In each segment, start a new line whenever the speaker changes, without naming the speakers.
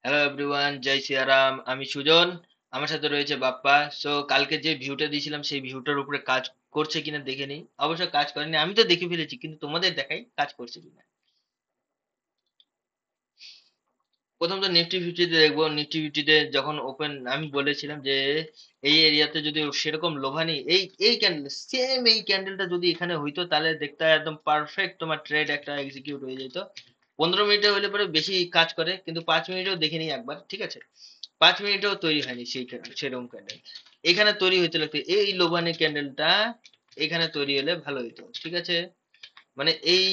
Hello everyone, জয় সিয়ারাম। আমি সুজন, আমার সাথে রয়েছে বাপ্পা। সো কালকে যে ভিউটা দিয়েছিলাম সেই ভিউটার উপরে কাজ করছে কিনা দেখে নিই। অবশ্য কাজ করেনি, আমি তো দেখে ফেলেছি, কিন্তু তোমাদের দেখাই কাজ করছে কিনা। প্রথম তো নিফটি ফিফটিতে দেখবো। নিফটি ফিফটিতে যখন ওপেন, আমি বলেছিলাম যে এই এরিয়াতে যদি সেরকম লোভানি এই ক্যান্ডেল, সেম এই ক্যান্ডেলটা যদি এখানে হইতো তাহলে দেখতে একদম পারফেক্ট তোমার ট্রেড একটা এক্সিকিউট হয়ে যেত। 15 মিনিটে হলে পরে বেশি কাজ করে, কিন্তু 5 মিনিটেও দেখে নিই একবার, ঠিক আছে? 5 মিনিটেও তৈরি হয়নি সেরকম ক্যান্ডেল। এখানে তৈরি হইতে লাগতো এই লোবানি ক্যান্ডেলটা, এখানে তৈরি হলে ভালো হইতো, ঠিক আছে? মানে এই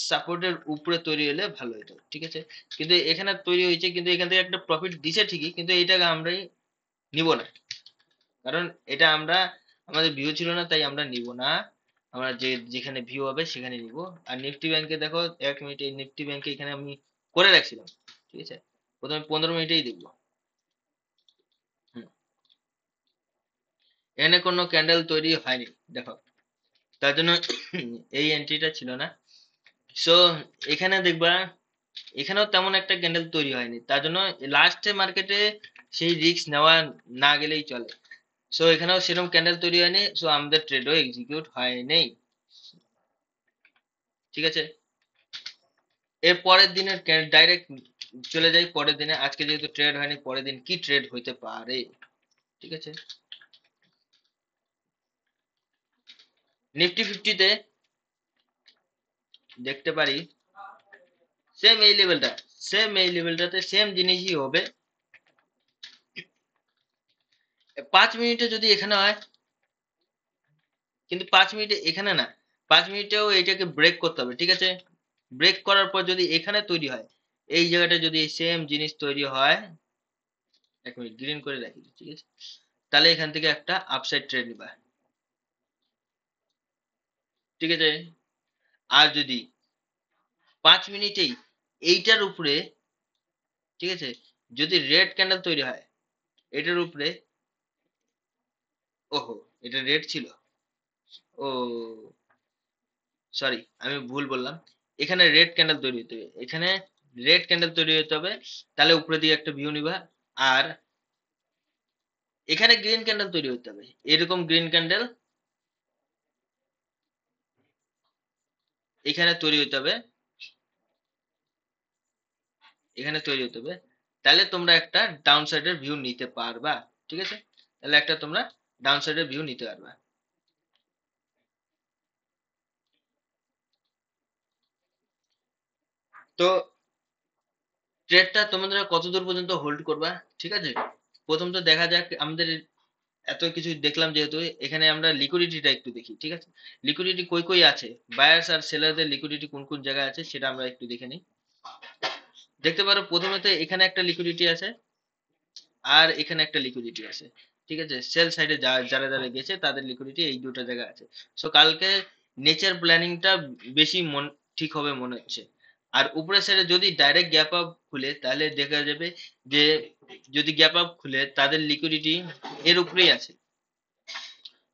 সাপোর্টের উপরে তৈরি হলে ভালো হতো, ঠিক আছে? কিন্তু এখানে তৈরি হয়েছে, কিন্তু এখান থেকে একটা প্রফিট দিছে ঠিকই, কিন্তু এটাকে আমরাই নিব না। কারণ এটা আমরা, আমাদের ভিউ ছিল না, তাই আমরা নিব না। আমরা যেখানে ভিউ হবে সেখানে নিব। আর নিফটি ব্যাংকে দেখো, 1 মিনিট এই নিফটি ব্যাংকে এখানে আমি করে রাখছিলাম, ঠিক আছে? প্রথমে 15 মিনিটেই দেখবো। হুম, এখানে কোনো ক্যান্ডেল তৈরি হয়নি, দেখো। তার জন্য এই এন্ট্রিটা ছিল না। সো এখানে দেখবা, এখানেও তেমন একটা ক্যান্ডেল তৈরি হয়নি, তার জন্য লাস্টে মার্কেটে সেই রিস্ক নেওয়া না গেলেই চলে। সো এখানেও সেরকম ক্যান্ডেল তৈরি হয়নি, সো আমাদের ট্রেডও এক্সিকিউট হয়নি, ঠিক আছে? এর পরের দিনের ডাইরেক্ট চলে যাই পরের দিনে। আজকে যেহেতু ট্রেড হয়নি, পরের দিন কি ট্রেড হইতে পারে, ঠিক আছে? নিফটি ফিফটিতে দেখতে পারি সেম এই লেভেলটা, সেম এই লেভেলটাতে সেম জিনিসই হবে। 5 মিনিটে যদি এখানে হয়, কিন্তু 5 মিনিটে এখানে না, 5 মিনিটেও এটাকে ব্রেক করতে হবে, ঠিক আছে? ব্রেক করার পর যদি এখানে তৈরি হয়, এই জায়গাটা যদি সেম জিনিস তৈরি হয়, 1 মিনিট গ্রিন করে রাখি, ঠিক আছে? তাহলে এখান থেকে একটা আপসাইড ট্রেড নিবা, ঠিক আছে? আর যদি 5 মিনিটেই এইটার উপরে, ঠিক আছে, যদি রেড ক্যান্ডেল তৈরি হয় এটার উপরে, ওহো, এটা রেড ছিল, ও সরি, আমি ভুল বললাম। এখানে রেড ক্যান্ডেল তৈরি হতে হবে, এখানে রেড ক্যান্ডেল তৈরি হতে হবে, তাহলে উপরে দিকে একটা ভিউ নিবা। আর এখানে গ্রিন ক্যান্ডেল তৈরি হতে হবে, এরকম গ্রিন ক্যান্ডেল এখানে তৈরি হতে হবে, এখানে তৈরি হতে হবে। তাহলে তোমরা একটা ডাউন সাইডের ভিউ নিতে পারবা, ঠিক আছে? তাহলে একটা তোমরা ডাউন সাইডের ভিউ নিতে পারবা। তো ট্রেডটা তোমাদের কত দূর পর্যন্ত হোল্ড করবা, ঠিক আছে? প্রথম তো দেখা যাক আমাদের, এত কিছু দেখলাম যেহেতু, এখানে আমরা লিকুইডিটিটা একটু দেখি, ঠিক আছে? লিকুইডিটি কই কই আছে, বায়ার্স আর সেলারদের লিকুইডিটি কোন কোন জায়গায় আছে সেটা আমরা একটু দেখে নিই। দেখতে পারো প্রথমে তো এখানে একটা লিকুইডিটি আছে, আর এখানে একটা লিকুইডিটি আছে, ঠিক আছে? সেল সাইডে যারা যারা গেছে তাদের লিকুইডিটি এই দুটো জায়গায় আছে। সো কালকে নেচার প্ল্যানিংটা বেশি ঠিক হবে মনে হচ্ছে। আর উপরের সাইডে যদি ডাইরেক্ট গ্যাপ আপ খুলে তাহলে দেখা যাবে যে, যদি গ্যাপ আপ খুলে তাদের লিকুইডিটি এর উপরেই আছে।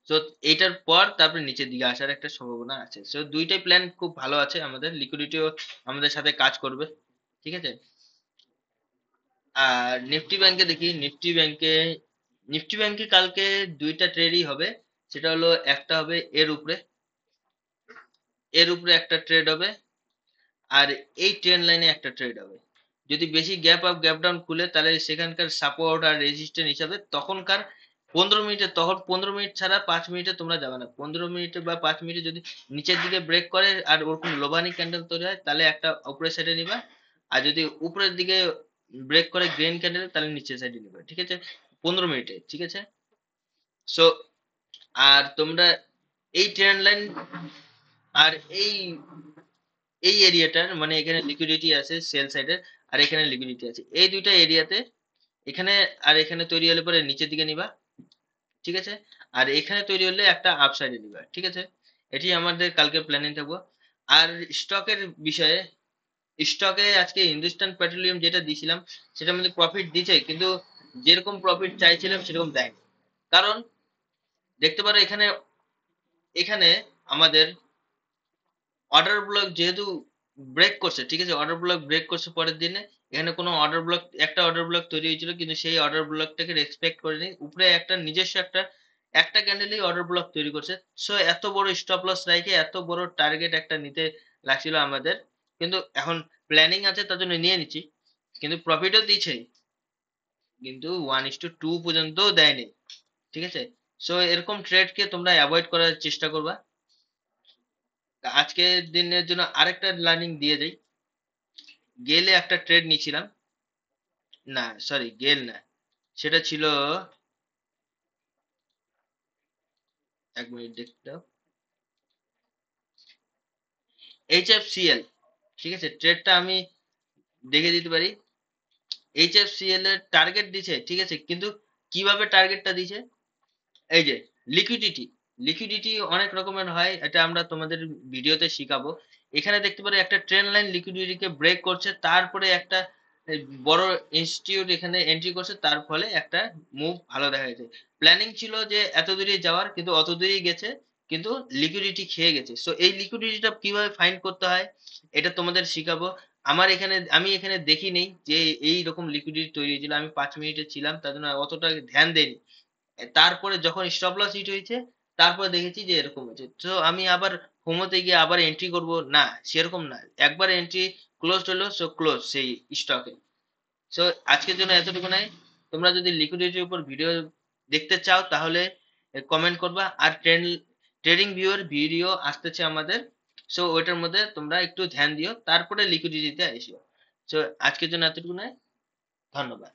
তো এইটার পর তারপরে নিচের দিকে আসার একটা সম্ভাবনা আছে। সো দুইটাই প্ল্যান খুব ভালো আছে, আমাদের লিকুইডিটিও আমাদের সাথে কাজ করবে, ঠিক আছে? আর নিফটি ব্যাংকে দেখি, নিফটি ব্যাংকে কালকে দুইটা ট্রেডই হবে। সেটা হলো, একটা হবে এর উপরে, এর উপরে একটা ট্রেড হবে, আর এই ট্রেন লাইনে একটা ট্রেড হবে। যদি বেশি গ্যাপ আপ গ্যাপ ডাউন খুলে তাহলে সেখানকার সাপোর্ট আর রেজিস্ট্যান্স হিসাবে তখনকার 15 মিনিটে, তখন 15 মিনিট ছাড়া 5 মিনিটে তোমরা যাবে না। 15 মিনিটে বা 5 মিনিটে যদি নিচের দিকে ব্রেক করে আর ওরকম লোবানি ক্যান্ডেল তৈরি হয় তাহলে একটা উপরের সাইডে নিবা। আর যদি উপরের দিকে ব্রেক করে গ্রিন ক্যান্ডেল তাহলে নিচের সাইডে নিবা, ঠিক আছে? 15 মিনিটে, ঠিক আছে? সো আর তোমরা এই ট্রেন্ড লাইন আর এই এরিয়াটার, মানে এখানে লিকুইডিটি আছে সেল সাইডের, আর এখানে লিকুইডিটি আছে, এই দুইটা এরিয়াতে এখানে আর এখানে তৈরি হলে পরে নিচের দিকে নিবা, ঠিক আছে? আর এখানে তৈরি হলে একটা আপ সাইডে নিবা, ঠিক আছে? এটি আমাদের কালকে প্ল্যানিং থাকবো। আর স্টকের বিষয়ে, স্টকে আজকে হিন্দুস্তান পেট্রোলিয়াম যেটা দিছিলাম সেটার মধ্যে প্রফিট দিছে, কিন্তু যেরকম প্রফিট চাইছিলাম সেরকম দেয়নি। কারণ দেখতে পারো এখানে, এখানে আমাদের অর্ডার ব্লক যেহেতু ব্রেক করছে, ঠিক আছে? অর্ডার ব্লক ব্রেক করছে পরের দিনে, এখানে কোনো অর্ডার ব্লক, একটা অর্ডার ব্লক তৈরি হয়েছিল কিন্তু সেই অর্ডার ব্লকটাকে রেসপেক্ট করেনি, উপরে একটা নিজস্ব একটা একটা ক্যান্ডেলেই অর্ডার ব্লক তৈরি করছে। সো এত বড় স্টপ লস রেখে এত বড় টার্গেট একটা নিতে লাগছিল আমাদের, কিন্তু এখন প্ল্যানিং আছে তার জন্য নিয়ে নিচ্ছি, কিন্তু প্রফিটও দিয়েছে, কিন্তু 1:2 পর্যন্ত দেয়নি। ঠিক আছে, সো এরকম ট্রেডকে তোমরা অ্যাভয়েড করার চেষ্টা করবা। আজকের দিনের জন্য আরেকটা লার্নিং দিয়ে দেই। গেলে একটা ট্রেড নিয়েছিলাম, না সরি গেল না, সেটা ছিল, এক মিনিট দেখতে দাও, HFCL। ঠিক আছে, ট্রেডটা আমি দেখে দিতে পারি। HFCL এর টার্গেট দিছে, ঠিক আছে, কিন্তু কিভাবে টার্গেটটা দিছে, এই যে লিকুইডিটি, লিকুইডিটি অনেক রকমের হয়, এটা আমরা তোমাদের ভিডিওতে শিখাবো। এখানে দেখতে পারো একটা ট্রেন লাইন লিকুইডিটিকে ব্রেক করছে, তারপরে একটা বড় ইনস্টিটিউট এখানে এন্ট্রি করছে, তার ফলে একটা মুভ ভালো দেখা গেছে। প্ল্যানিং ছিল যে এত দূরে যাওয়ার, কিন্তু অত দূরেই গেছে, কিন্তু লিকুইডিটি খেয়ে গেছে। সো এই লিকুইডিটিটা কিভাবে ফাইন্ড করতে হয় এটা তোমাদের শিখাবো। আমি এখানে দেখি নেই যে এই রকম লিকুইডিটি তৈরি হয়েছিল, আমি 5 মিনিটে ছিলাম তার জন্য অতটা ধ্যান দেইনি। তারপরে যখন স্টপ লস হিট হয়েছে, তারপরে দেখেছি যে এরকম হয়েছে, তো আমি আবার হোমোতে গিয়ে আবার এন্ট্রি করব না, সেরকম না, একবার এন্ট্রি ক্লোজ হলো, সো ক্লোজ সেই স্টকে। সো আজকের জন্য এতটুকু নাই। তোমরা যদি লিকুইডিটির উপর ভিডিও দেখতে চাও তাহলে কমেন্ট করবা, আর ট্রেডিং ভিউর ভিডিও আসতেছে আমাদের, সো ওইটার মধ্যে তোমরা একটু ধ্যান দিও, তারপরে লিকুইডিটিতে এসো। সো আজকের জন্য এতটুকু নাই, ধন্যবাদ।